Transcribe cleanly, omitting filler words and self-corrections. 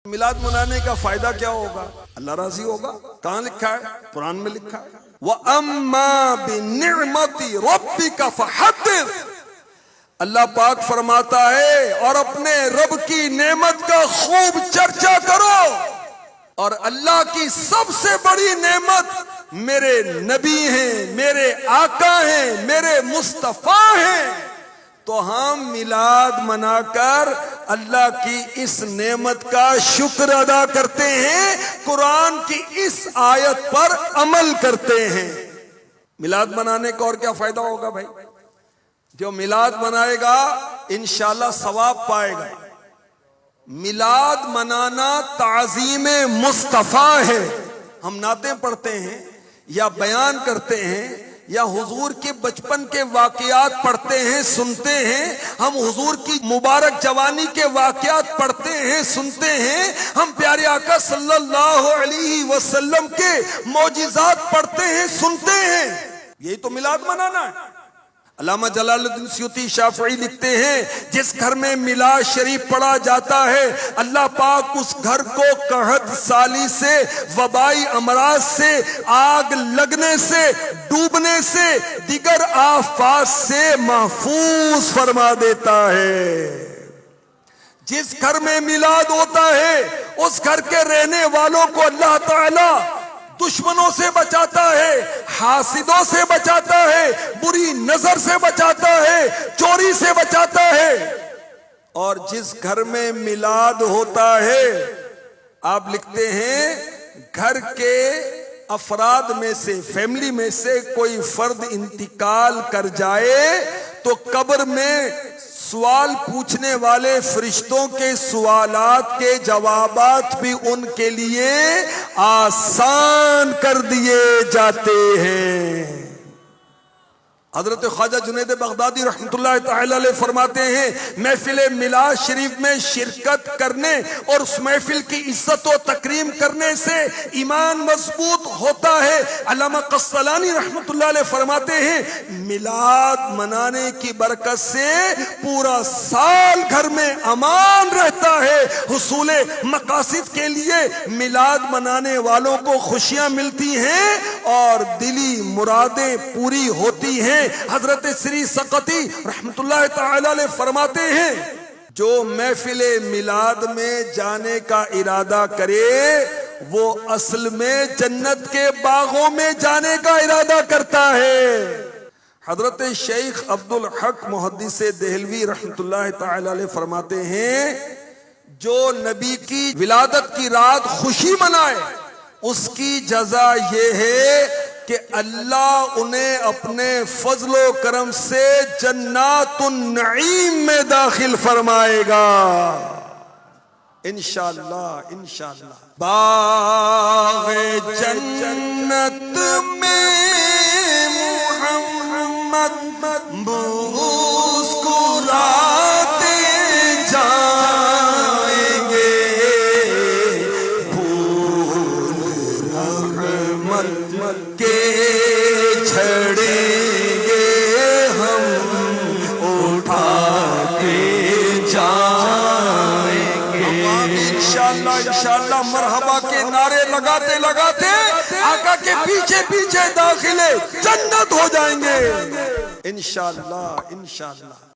میلاد منانے کا فائدہ کیا ہوگا؟ اللہ راضی ہوگا۔ کہاں لکھا ہے؟ قرآن میں لکھا ہے وَأَمَّا بِنِعْمَةِ رَبِّكَ فَحَدِّثْ۔ اللہ پاک فرماتا ہے اور اپنے رب کی نعمت کا خوب چرچا کرو، اور اللہ کی سب سے بڑی نعمت میرے نبی ہیں، میرے آقا ہیں، میرے مصطفیٰ ہیں۔ تو ہم میلاد منا کر اللہ کی اس نعمت کا شکر ادا کرتے ہیں، قرآن کی اس آیت پر عمل کرتے ہیں۔ میلاد منانے کا اور کیا فائدہ ہوگا بھائی؟ جو میلاد منائے گا انشاءاللہ ثواب پائے گا۔ میلاد منانا تعظیم مصطفیٰ ہے۔ ہم نعتیں پڑھتے ہیں یا بیان کرتے ہیں یا حضور کے بچپن کے واقعات پڑھتے ہیں، سنتے ہیں، ہم حضور کی مبارک جوانی کے واقعات پڑھتے ہیں، سنتے ہیں، ہم پیارے آقا صلی اللہ علیہ وسلم کے معجزات پڑھتے ہیں، سنتے ہیں۔ یہی تو میلاد منانا ہے۔ علامہ جلال الدین سیوطی شافعی لکھتے ہیں جس گھر میں میلاد شریف پڑھا جاتا ہے اللہ پاک اس گھر کو قحط سالی سے، وبائی امراض سے، آگ لگنے سے، ڈوبنے سے، دیگر آفات سے محفوظ فرما دیتا ہے۔ جس گھر میں میلاد ہوتا ہے اس گھر کے رہنے والوں کو اللہ تعالی دشمنوں سے بچاتا ہے، حاسدوں سے بچاتا ہے، بری نظر سے بچاتا ہے، چوری سے بچاتا ہے۔ اور جس گھر میں میلاد ہوتا ہے، آپ لکھتے ہیں گھر کے افراد میں سے، فیملی میں سے کوئی فرد انتقال کر جائے تو قبر میں سوال پوچھنے والے فرشتوں کے سوالات کے جوابات بھی ان کے لیے آسان کر دیے جاتے ہیں۔ حضرت خواجہ جنید بغدادی رحمۃ اللہ تعالی علیہ فرماتے ہیں محفل میلاد شریف میں شرکت کرنے اور اس محفل کی عزت و تکریم کرنے سے ایمان مضبوط ہوتا ہے۔ علامہ قسطلانی رحمۃ اللہ علیہ فرماتے ہیں میلاد منانے کی برکت سے پورا سال گھر میں امان رہتا ہے۔ حصول مقاصد کے لیے میلاد منانے والوں کو خوشیاں ملتی ہیں اور دلی مرادیں پوری ہوتی ہیں۔ حضرت سری سقطی رحمت اللہ تعالی علیہ فرماتے ہیں جو محفل میلاد میں جانے کا ارادہ کرے وہ اصل میں جنت کے باغوں میں جانے کا ارادہ کرتا ہے۔ حضرت شیخ عبدالحق محدث دہلوی رحمت اللہ تعالی علیہ فرماتے ہیں جو نبی کی ولادت کی رات خوشی منائے اس کی جزا یہ ہے کہ اللہ انہیں اپنے فضل و کرم سے جنات النعیم میں داخل فرمائے گا انشاءاللہ انشاءاللہ۔ باغ جنت میں محمد مسکراتے جائیں گے، پھول رحمت کے چھڑیں گے ہم اٹھاتے جائیں گے۔ انشاءاللہ انشاءاللہ مرحبا کے نعرے لگاتے لگاتے آقا کے پیچھے پیچھے داخلے جنت ہو جائیں گے انشاءاللہ انشاءاللہ۔